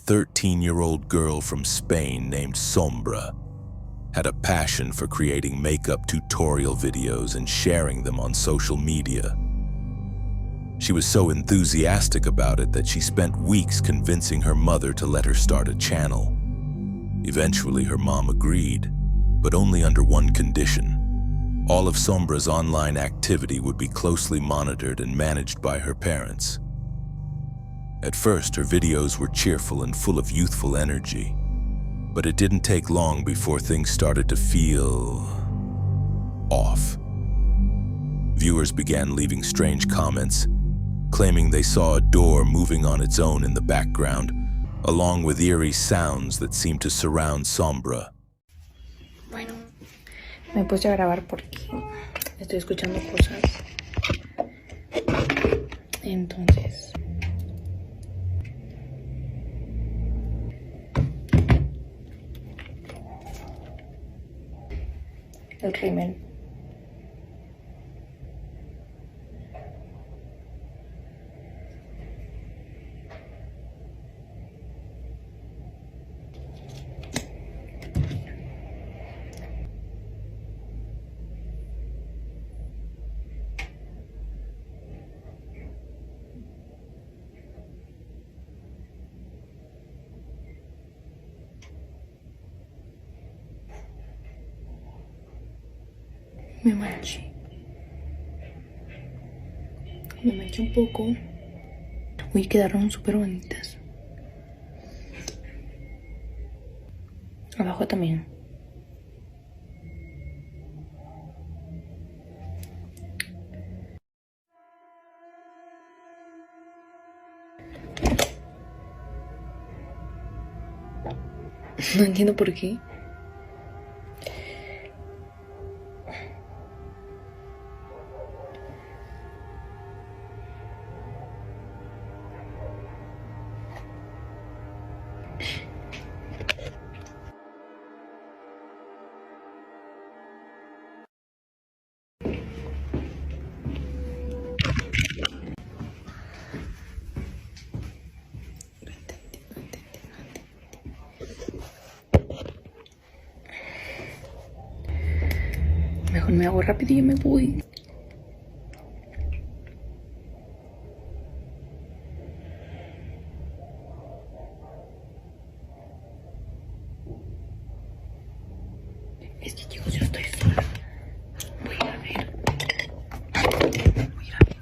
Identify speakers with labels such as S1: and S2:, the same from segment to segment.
S1: 13-year-old girl from Spain named Sombra had a passion for creating makeup tutorial videos and sharing them on social media. She was so enthusiastic about it that she spent weeks convincing her mother to let her start a channel. Eventually, her mom agreed, but only under one condition. All of Sombra's online activity would be closely monitored and managed by her parents. At first, her videos were cheerful and full of youthful energy, but it didn't take long before things started to feel off. Viewers began leaving strange comments, claiming they saw a door moving on its own in the background, along with eerie sounds that seemed to surround Sombra.
S2: Bueno, me puse a grabar porque estoy escuchando cosas. Entonces, el rímel. Me manché un poco. Uy, quedaron súper bonitas. Abajo también. No entiendo por qué. Mejor me hago rápido y yo me voy. Es que chicos, yo estoy sola. Voy a ir a ver. Voy a ir a ver.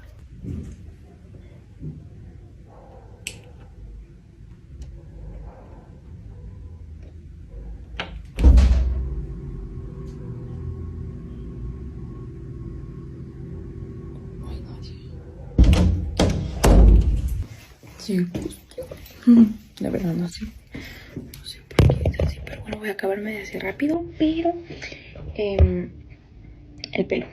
S2: Sí, la verdad no sé por qué es así, pero bueno, voy a acabarme de hacer rápido, pero el pelo.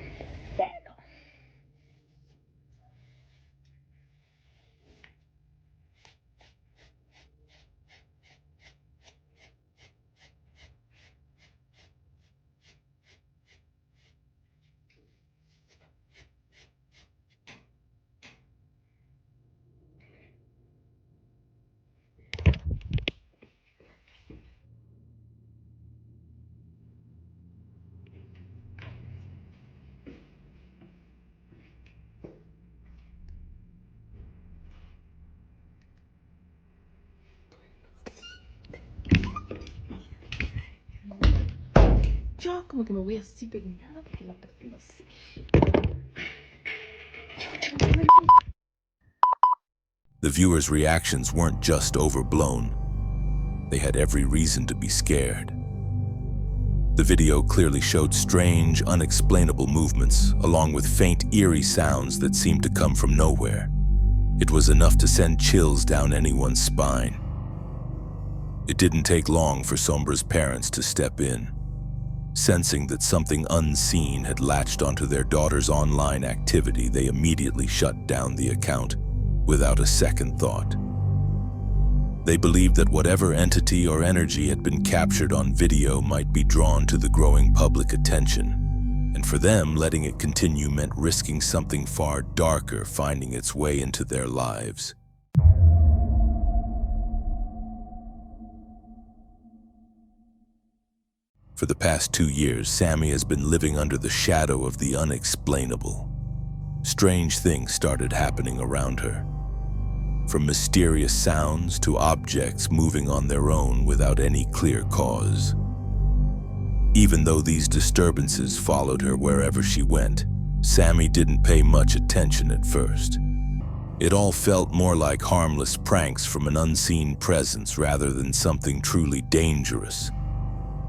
S2: Yo como que me voy así peinada porque la persona así.
S1: The viewers' reactions weren't just overblown. They had every reason to be scared. The video clearly showed strange, unexplainable movements, along with faint, eerie sounds that seemed to come from nowhere. It was enough to send chills down anyone's spine. It didn't take long for Sombra's parents to step in. Sensing that something unseen had latched onto their daughter's online activity, they immediately shut down the account without a second thought. They believed that whatever entity or energy had been captured on video might be drawn to the growing public attention, and for them, letting it continue meant risking something far darker finding its way into their lives. For the past 2 years, Sammy has been living under the shadow of the unexplainable. Strange things started happening around her, from mysterious sounds to objects moving on their own without any clear cause. Even though these disturbances followed her wherever she went, Sammy didn't pay much attention at first. It all felt more like harmless pranks from an unseen presence rather than something truly dangerous.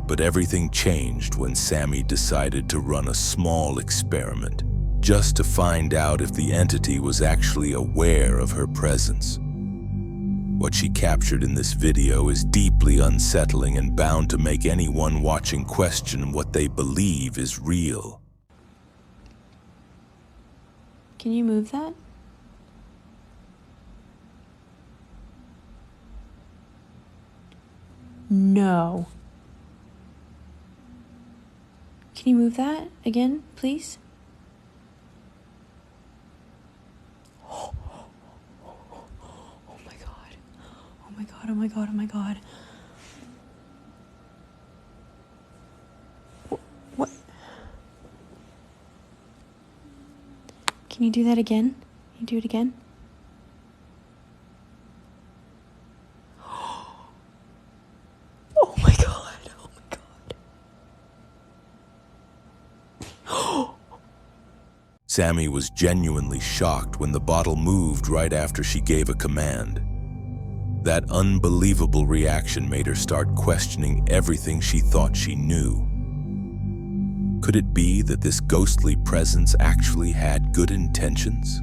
S1: But everything changed when Sammy decided to run a small experiment, just to find out if the entity was actually aware of her presence. What she captured in this video is deeply unsettling and bound to make anyone watching question what they believe is real.
S2: Can you move that? No. Can you move that again, please? Oh my God. Oh my God, oh my God, oh my God. What? Can you do that again? Can you do it again? Oh my God, oh my God.
S1: Sammy was genuinely shocked when the bottle moved right after she gave a command. That unbelievable reaction made her start questioning everything she thought she knew. Could it be that this ghostly presence actually had good intentions?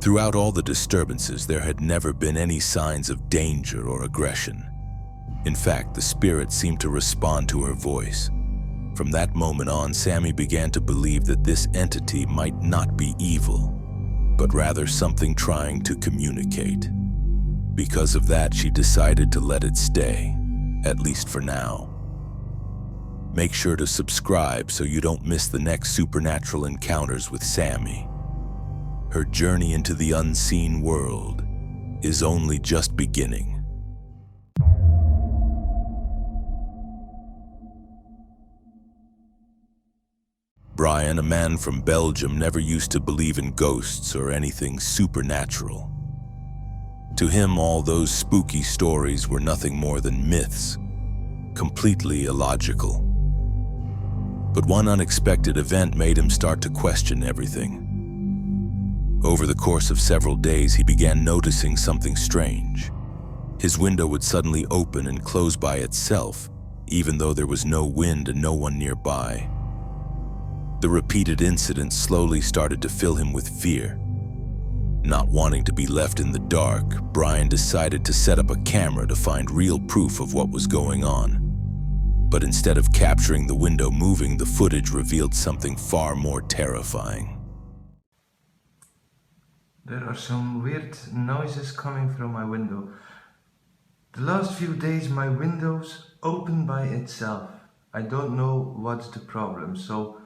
S1: Throughout all the disturbances, there had never been any signs of danger or aggression. In fact, the spirit seemed to respond to her voice. From that moment on, Sammy began to believe that this entity might not be evil, but rather something trying to communicate. Because of that, she decided to let it stay, at least for now. Make sure to subscribe so you don't miss the next supernatural encounters with Sammy. Her journey into the unseen world is only just beginning. Brian, a man from Belgium, never used to believe in ghosts or anything supernatural. To him, all those spooky stories were nothing more than myths, completely illogical. But one unexpected event made him start to question everything. Over the course of several days, he began noticing something strange. His window would suddenly open and close by itself, even though there was no wind and no one nearby. The repeated incidents slowly started to fill him with fear. Not wanting to be left in the dark, Brian decided to set up a camera to find real proof of what was going on. But instead of capturing the window moving, the footage revealed something far more terrifying.
S3: There are some weird noises coming from my window. The last few days my windows open by itself. I don't know what's the problem, so...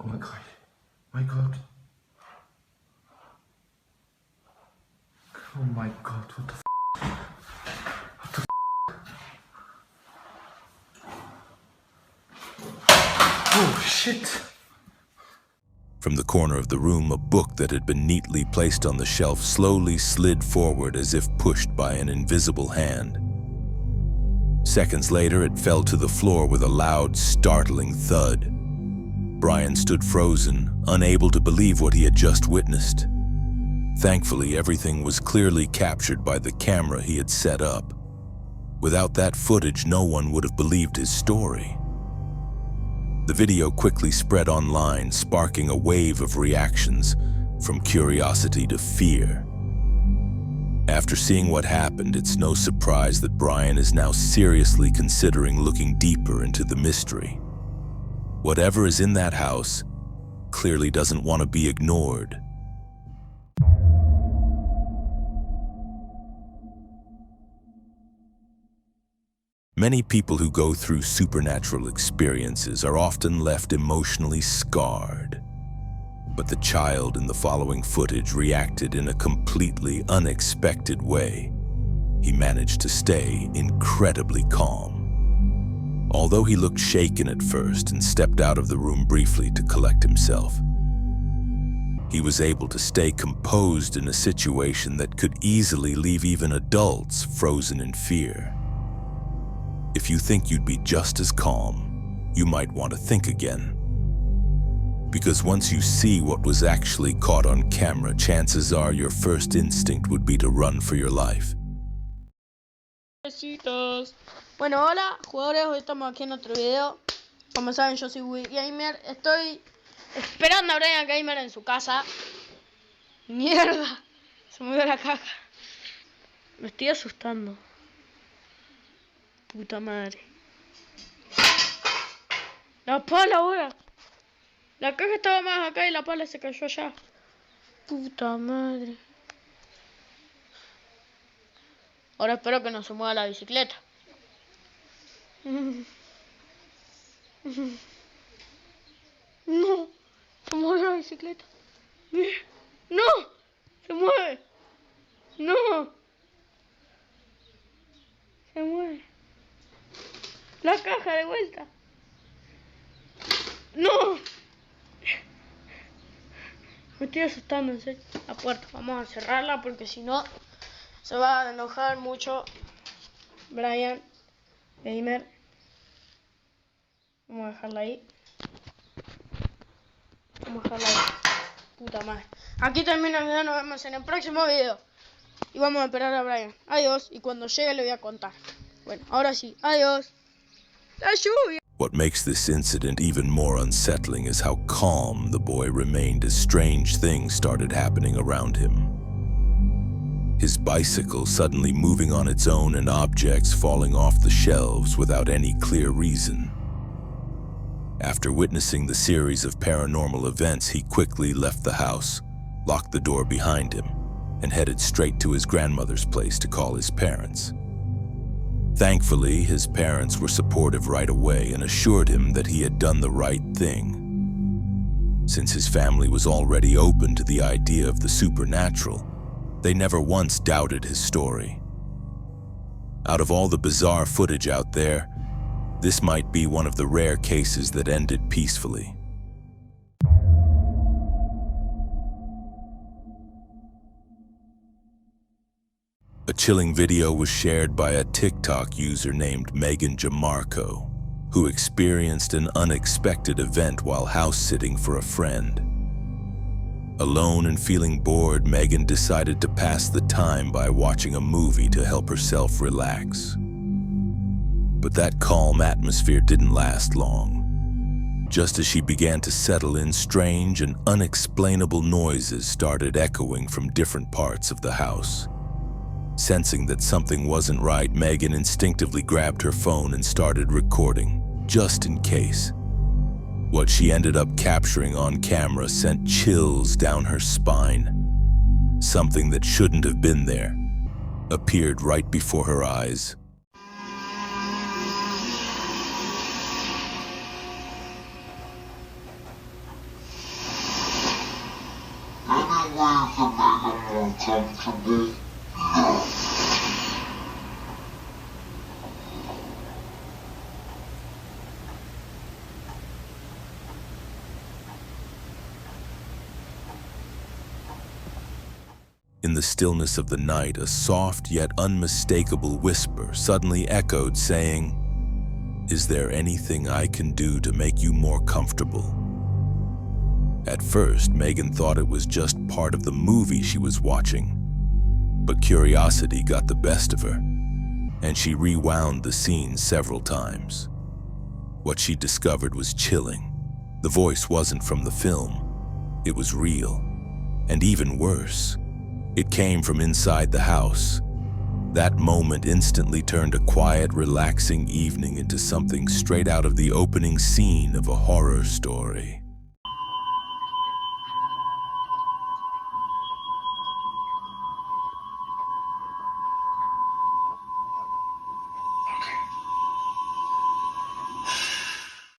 S3: Oh my God. My God. Oh my God, what the f***? What the f***? Oh shit!
S1: From the corner of the room, a book that had been neatly placed on the shelf slowly slid forward as if pushed by an invisible hand. Seconds later, it fell to the floor with a loud, startling thud. Brian stood frozen, unable to believe what he had just witnessed. Thankfully, everything was clearly captured by the camera he had set up. Without that footage, no one would have believed his story. The video quickly spread online, sparking a wave of reactions, from curiosity to fear. After seeing what happened, it's no surprise that Brian is now seriously considering looking deeper into the mystery. Whatever is in that house clearly doesn't want to be ignored. Many people who go through supernatural experiences are often left emotionally scarred. But the child in the following footage reacted in a completely unexpected way. He managed to stay incredibly calm. Although he looked shaken at first and stepped out of the room briefly to collect himself, he was able to stay composed in a situation that could easily leave even adults frozen in fear. If you think you'd be just as calm, you might want to think again. Because once you see what was actually caught on camera, chances are your first instinct would be to run for your life.
S4: Besitos. Bueno, hola jugadores, hoy estamos aquí en otro video. Como saben, yo soy Will Gamer. Estoy esperando a Brian Gamer en su casa. Mierda, se movió la caja. Me estoy asustando. Puta madre. La pala ahora. La caja estaba más acá y la pala se cayó allá. Puta madre. Ahora espero que no se mueva la bicicleta. No, se mueve la bicicleta. No, se mueve. No, se mueve. La caja de vuelta. No. Me estoy asustando, en serio. La puerta, vamos a cerrarla porque si no se va a enojar mucho Brian Gamer. Vamos a dejarla ahí. Vamos a dejarla ahí. Puta madre. Aquí termina el video, nos vemos en el próximo video. Y vamos a esperar a Brian. Adiós. Y cuando llegue le voy a contar. Bueno, ahora sí. Adiós. La lluvia.
S1: What makes this incident even more unsettling is how calm the boy remained as strange things started happening around him. His bicycle suddenly moving on its own and objects falling off the shelves without any clear reason. After witnessing the series of paranormal events, he quickly left the house, locked the door behind him, and headed straight to his grandmother's place to call his parents. Thankfully, his parents were supportive right away and assured him that he had done the right thing. Since his family was already open to the idea of the supernatural, they never once doubted his story. Out of all the bizarre footage out there, this might be one of the rare cases that ended peacefully. A chilling video was shared by a TikTok user named Megan Jamarco, who experienced an unexpected event while house-sitting for a friend. Alone and feeling bored, Megan decided to pass the time by watching a movie to help herself relax. But that calm atmosphere didn't last long. Just as she began to settle in, strange and unexplainable noises started echoing from different parts of the house. Sensing that something wasn't right, Megan instinctively grabbed her phone and started recording, just in case. What she ended up capturing on camera sent chills down her spine. Something that shouldn't have been there appeared right before her eyes. In the stillness of the night, a soft yet unmistakable whisper suddenly echoed, saying, "Is there anything I can do to make you more comfortable?" At first, Megan thought it was just part of the movie she was watching, but curiosity got the best of her, and she rewound the scene several times. What she discovered was chilling. The voice wasn't from the film, it was real, and even worse, it came from inside the house. That moment instantly turned a quiet, relaxing evening into something straight out of the opening scene of a horror story.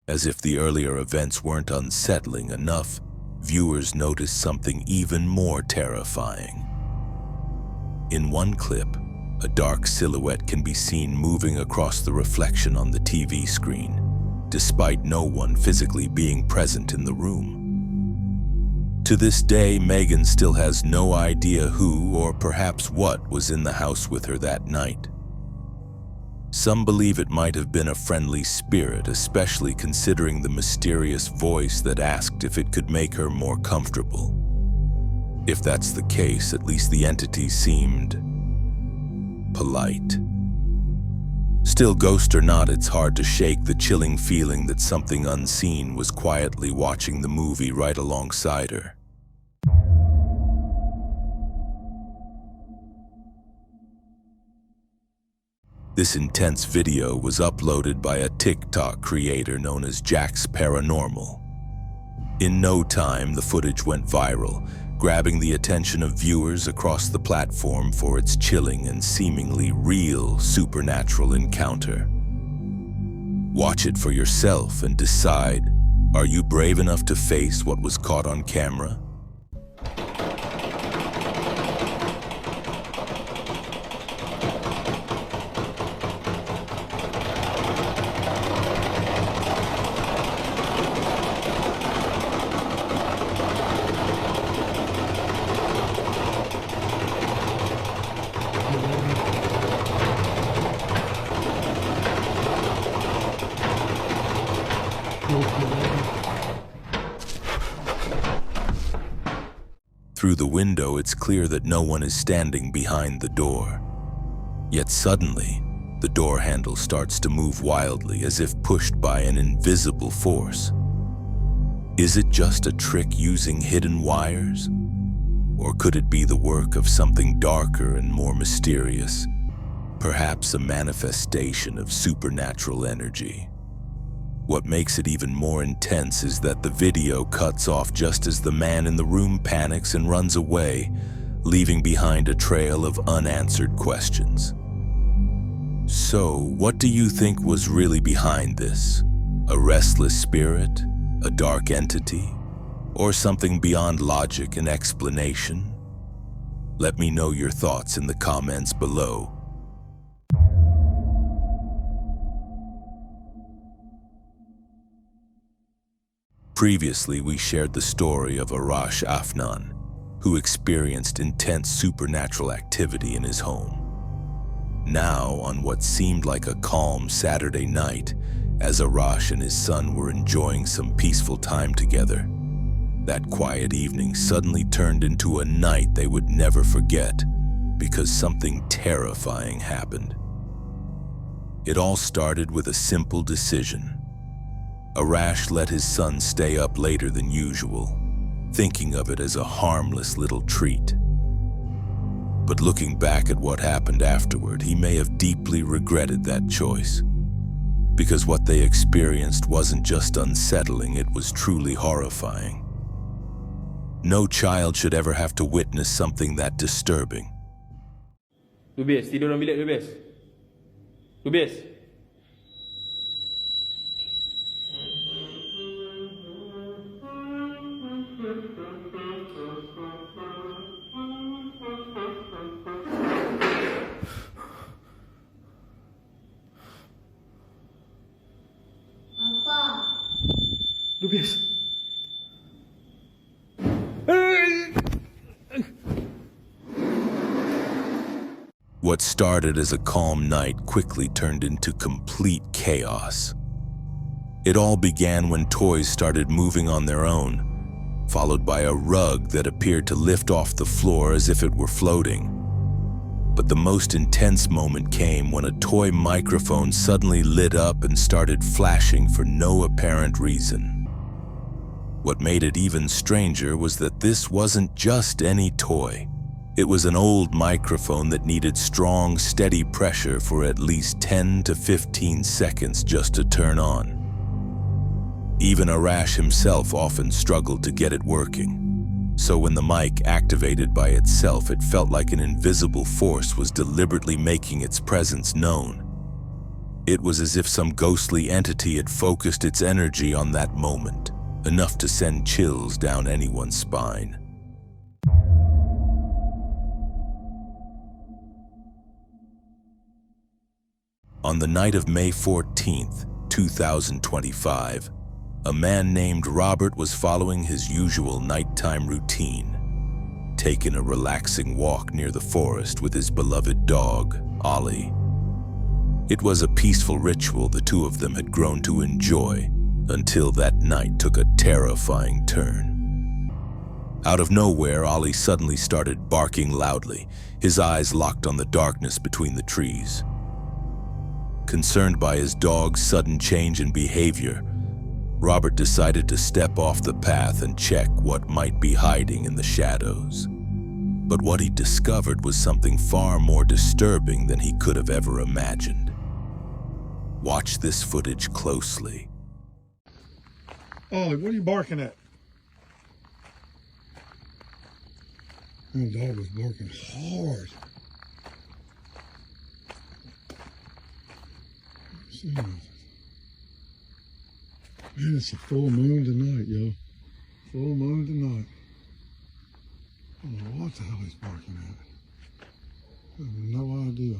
S1: As if the earlier events weren't unsettling enough, viewers noticed something even more terrifying. In one clip, a dark silhouette can be seen moving across the reflection on the TV screen, despite no one physically being present in the room. To this day, Megan still has no idea who or perhaps what was in the house with her that night. Some believe it might have been a friendly spirit, especially considering the mysterious voice that asked if it could make her more comfortable. If that's the case, at least the entity seemed polite. Still, ghost or not, it's hard to shake the chilling feeling that something unseen was quietly watching the movie right alongside her. This intense video was uploaded by a TikTok creator known as Jack's Paranormal. In no time, the footage went viral, grabbing the attention of viewers across the platform for its chilling and seemingly real supernatural encounter. Watch it for yourself and decide, are you brave enough to face what was caught on camera? Through the window, it's clear that no one is standing behind the door. Yet suddenly, the door handle starts to move wildly as if pushed by an invisible force. Is it just a trick using hidden wires? Or could it be the work of something darker and more mysterious? Perhaps a manifestation of supernatural energy. What makes it even more intense is that the video cuts off just as the man in the room panics and runs away, leaving behind a trail of unanswered questions. So, what do you think was really behind this? A restless spirit? A dark entity? Or something beyond logic and explanation? Let me know your thoughts in the comments below. Previously, we shared the story of Arash Afnan, who experienced intense supernatural activity in his home. Now, on what seemed like a calm Saturday night, as Arash and his son were enjoying some peaceful time together, that quiet evening suddenly turned into a night they would never forget because something terrifying happened. It all started with a simple decision. Arash let his son stay up later than usual, thinking of it as a harmless little treat. But looking back at what happened afterward, he may have deeply regretted that choice. Because what they experienced wasn't just unsettling, it was truly horrifying. No child should ever have to witness something that disturbing.
S5: Lubis, tidur dalam bilik Lubis. Lubis. Lubis.
S1: What started as a calm night quickly turned into complete chaos. It all began when toys started moving on their own, followed by a rug that appeared to lift off the floor as if it were floating. But the most intense moment came when a toy microphone suddenly lit up and started flashing for no apparent reason. What made it even stranger was that this wasn't just any toy. It was an old microphone that needed strong, steady pressure for at least 10 to 15 seconds just to turn on. Even Arash himself often struggled to get it working. So when the mic activated by itself, it felt like an invisible force was deliberately making its presence known. It was as if some ghostly entity had focused its energy on that moment, enough to send chills down anyone's spine. On the night of May 14th, 2025, a man named Robert was following his usual nighttime routine, taking a relaxing walk near the forest with his beloved dog, Ollie. It was a peaceful ritual the two of them had grown to enjoy until that night took a terrifying turn. Out of nowhere, Ollie suddenly started barking loudly, his eyes locked on the darkness between the trees. Concerned by his dog's sudden change in behavior, Robert decided to step off the path and check what might be hiding in the shadows. But what he discovered was something far more disturbing than he could have ever imagined. Watch this footage closely.
S6: Ollie, what are you barking at? My dog was barking hard. Man, it's a full moon tonight, yo. Full moon tonight. I don't know what the hell he's barking at. I have no idea.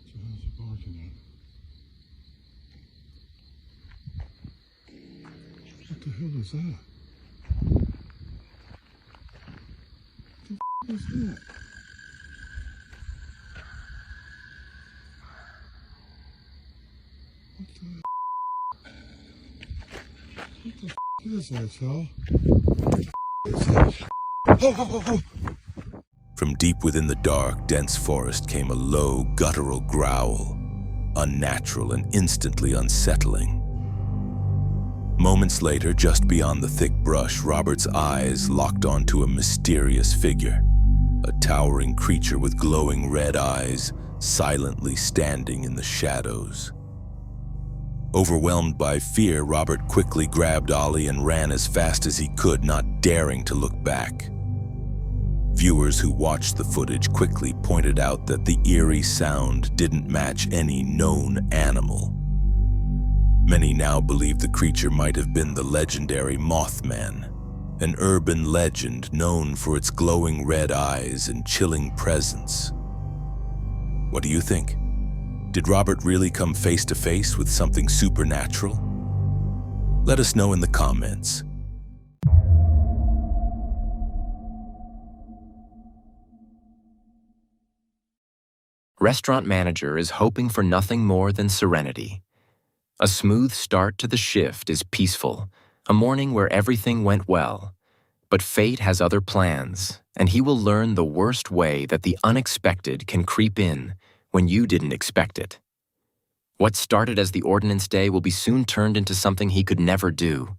S6: What the hell is he barking at? What the hell is that? What the f*** is that? What the f*** is that, y'all?
S1: From deep within the dark, dense forest came a low, guttural growl, unnatural and instantly unsettling. Moments later, just beyond the thick brush, Robert's eyes locked onto a mysterious figure, a towering creature with glowing red eyes, silently standing in the shadows. Overwhelmed by fear, Robert quickly grabbed Ollie and ran as fast as he could, not daring to look back. Viewers who watched the footage quickly pointed out that the eerie sound didn't match any known animal. Many now believe the creature might have been the legendary Mothman, an urban legend known for its glowing red eyes and chilling presence. What do you think? Did Robert really come face to face with something supernatural? Let us know in the comments.
S7: Restaurant manager is hoping for nothing more than serenity. A smooth start to the shift is peaceful, a morning where everything went well. But fate has other plans, and he will learn the worst way that the unexpected can creep in when you didn't expect it. What started as the Ordnance Day will be soon turned into something he could never do.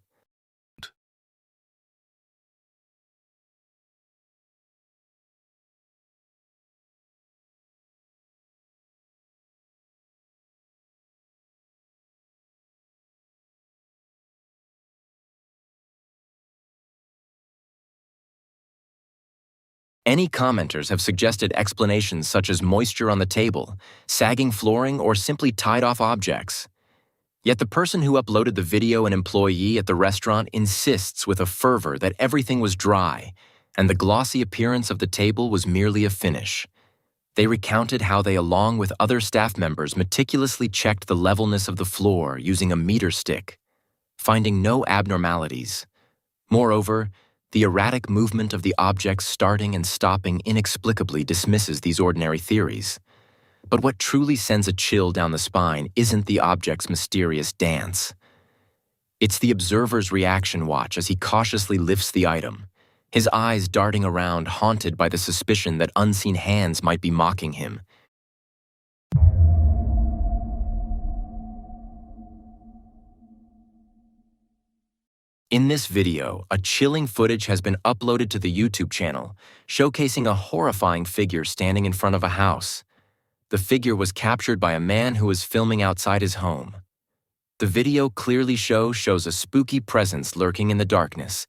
S7: Any commenters have suggested explanations such as moisture on the table, sagging flooring, or simply tied-off objects. Yet the person who uploaded the video, an employee at the restaurant, insists with a fervor that everything was dry, and the glossy appearance of the table was merely a finish. They recounted how they, along with other staff members, meticulously checked the levelness of the floor using a meter stick, finding no abnormalities. Moreover, the erratic movement of the objects starting and stopping inexplicably dismisses these ordinary theories. But what truly sends a chill down the spine isn't the object's mysterious dance. It's the observer's reaction watch as he cautiously lifts the item, his eyes darting around, haunted by the suspicion that unseen hands might be mocking him. In this video, a chilling footage has been uploaded to the YouTube channel, showcasing a horrifying figure standing in front of a house. The figure was captured by a man who was filming outside his home. The video clearly shows a spooky presence lurking in the darkness.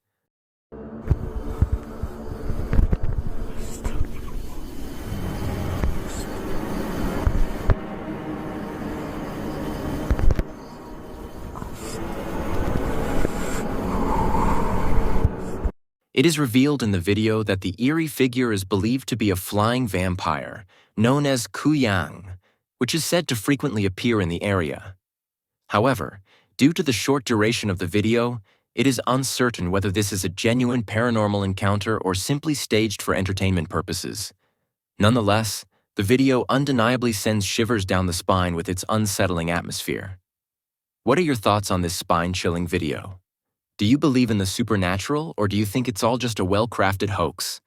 S7: It is revealed in the video that the eerie figure is believed to be a flying vampire known as Kuyang, which is said to frequently appear in the area. However, due to the short duration of the video, it is uncertain whether this is a genuine paranormal encounter or simply staged for entertainment purposes. Nonetheless, the video undeniably sends shivers down the spine with its unsettling atmosphere. What are your thoughts on this spine-chilling video? Do you believe in the supernatural, or do you think it's all just a well-crafted hoax?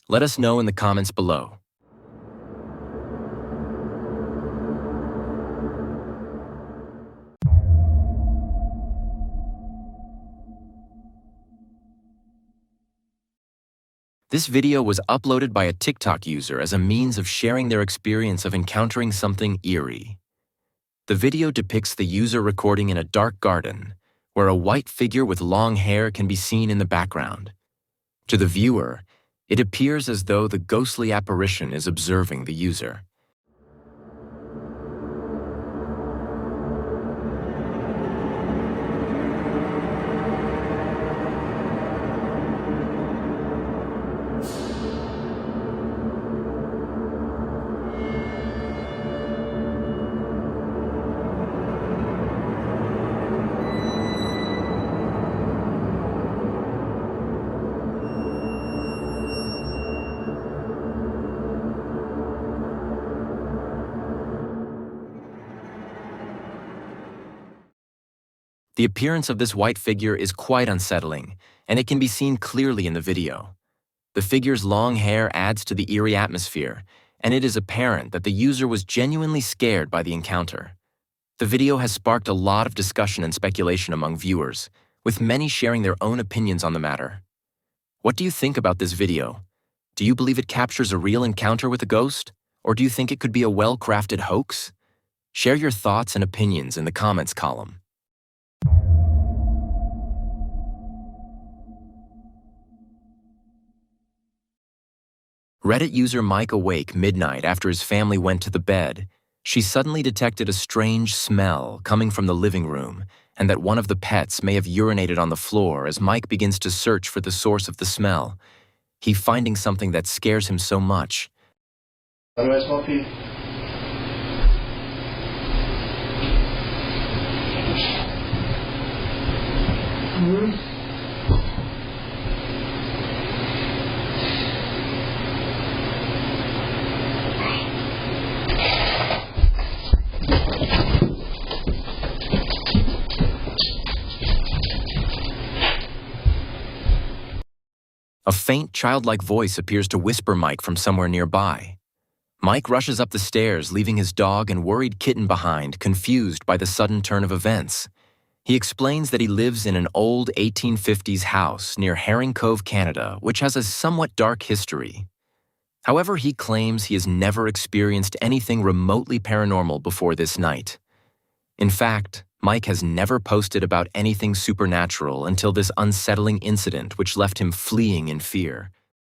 S7: Let us know in the comments below. This video was uploaded by a TikTok user as a means of sharing their experience of encountering something eerie. The video depicts the user recording in a dark garden, where a white figure with long hair can be seen in the background. To the viewer, it appears as though the ghostly apparition is observing the user. The appearance of this white figure is quite unsettling, and it can be seen clearly in the video. The figure's long hair adds to the eerie atmosphere, and it is apparent that the user was genuinely scared by the encounter. The video has sparked a lot of discussion and speculation among viewers, with many sharing their own opinions on the matter. What do you think about this video? Do you believe it captures a real encounter with a ghost, or do you think it could be a well-crafted hoax? Share your thoughts and opinions in the comments column. Reddit user Mike awake midnight after his family went to the bed. She suddenly detected a strange smell coming from the living room, and that one of the pets may have urinated on the floor as Mike begins to search for the source of the smell. He finding something that scares him so much.
S8: How do I smell pee?
S7: A faint, childlike voice appears to whisper Mike from somewhere nearby. Mike rushes up the stairs, leaving his dog and worried kitten behind, confused by the sudden turn of events. He explains that he lives in an old 1850s house near Herring Cove, Canada, which has a somewhat dark history. However, he claims he has never experienced anything remotely paranormal before this night. In fact, Mike has never posted about anything supernatural until this unsettling incident which left him fleeing in fear.